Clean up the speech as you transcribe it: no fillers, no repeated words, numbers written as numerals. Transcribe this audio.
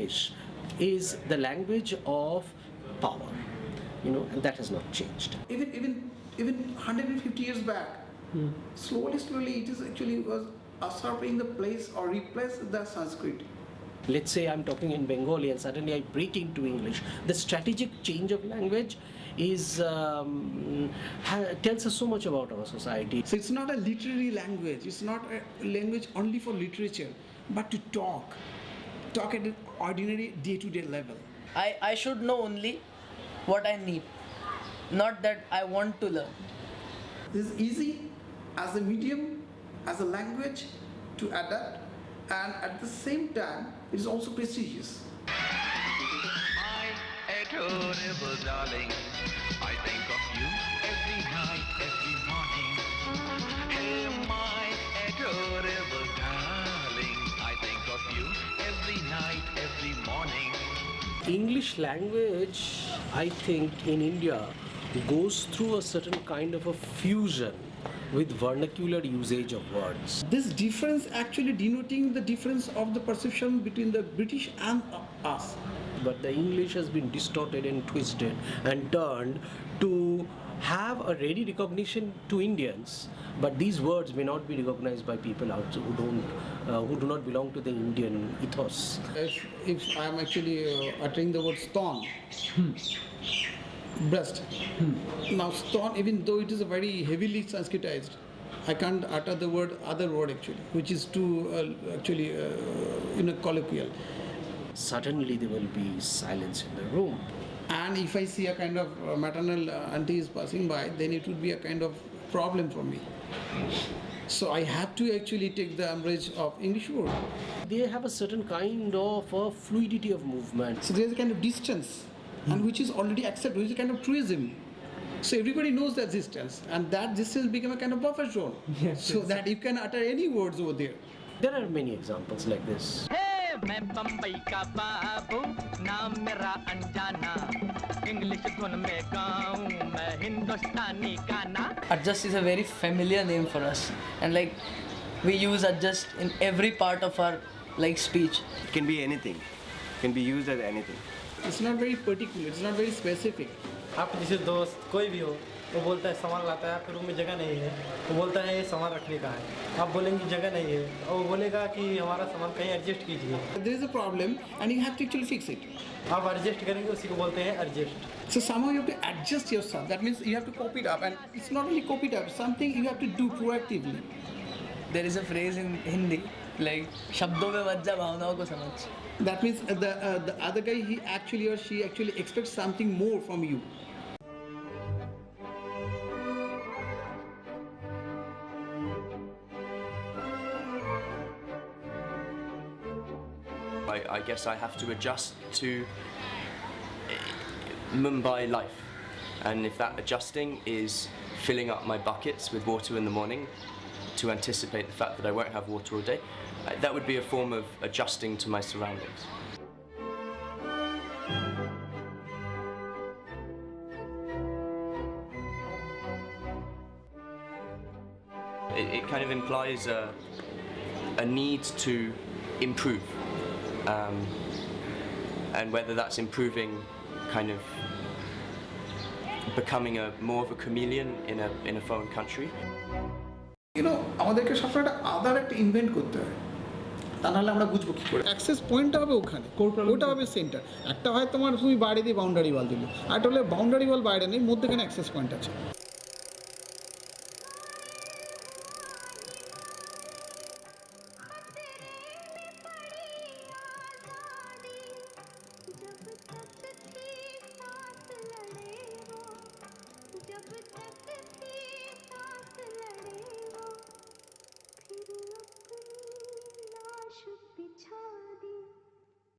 English is the language of power, and that has not changed. Even 150 years back, slowly it is actually was usurping the place or replaced the Sanskrit. Let's say I'm talking in Bengali and suddenly I break into English. The strategic change of language tells us so much about our society. So it's not a literary language. It's not a language only for literature, but to talk at an ordinary day-to-day level. I should know only what I need, not that I want to learn. This is easy as a medium, as a language to adapt, and at the same time, it is also prestigious. My adorable darling, I think of you every night, every morning. Hey, my adorable darling, I think of you every night, every morning. English language, I think, in India goes through a certain kind of a fusion with vernacular usage of words. This difference actually denoting the difference of the perception between the British and us. But the English has been distorted and twisted and turned to have a ready recognition to Indians, but these words may not be recognized by people who do not belong to the Indian ethos. If I am actually uttering the word stone, breast. Now stone, even though it is a very heavily Sanskritized, I can't utter the other word actually, which is too colloquial. Suddenly there will be silence in the room. And if I see a kind of maternal auntie is passing by, then it would be a kind of problem for me. So I have to actually take the umbrage of English word. They have a certain kind of a fluidity of movement. So there is a kind of distance, and which is already accepted, which is a kind of truism. So everybody knows that distance, and that distance become a kind of buffer zone. Yes, so that you can utter any words over there. There are many examples like this. मैं बम्बई का बाबू नाम मेरा अनजाना English धुन में गाऊं मैं हिंदुस्तानी गाना. Adjust is a very familiar name for us, and like we use adjust in every part of our speech. It can be anything. It can be used as anything. It's not very particular. It's not very specific. आपके जैसे दोस्त कोई भी हो, वो बोलता है सामान लाता है, आपके रूम में जगह नहीं है, वो बोलता है ये सामान रखने का है, आप बोलेंगे जगह नहीं है, और वो बोलेगा कि हमारा सामान कहीं एडजस्ट कीजिए. There is a problem, and you have to actually fix it. आप एडजस्ट करेंगे, उसी को बोलते हैं adjust. So somehow you have to adjust yourself. That means you have to copy it up, and it's not only copy it up. Something you have to do proactively. There is a phrase in Hindi like शब्दों में मत जा भावनाओं को समझ. That means the other guy, he actually or she actually expects something more from you. I guess I have to adjust to Mumbai life, and if that adjusting is filling up my buckets with water in the morning to anticipate the fact that I won't have water all day, that would be a form of adjusting to my surroundings. It kind of implies a need to improve, and whether that's improving, kind of becoming more of a chameleon in a foreign country. আমাদেরকে সবসময় একটা আদার একটা invent করতে হয়, তা নাহলে আমরা বুঝবো কি করে। অ্যাক্সেস পয়েন্টটা হবে ওখানে, ওটা হবে সেন্টার। একটা হয় তোমার তুমি বাইরে দিয়ে বাউন্ডারি ওয়াল দিলে, আর একটা হলে বাউন্ডারি ওয়াল বাইরে নেই, মধ্যেখানে অ্যাক্সেস পয়েন্ট আছে।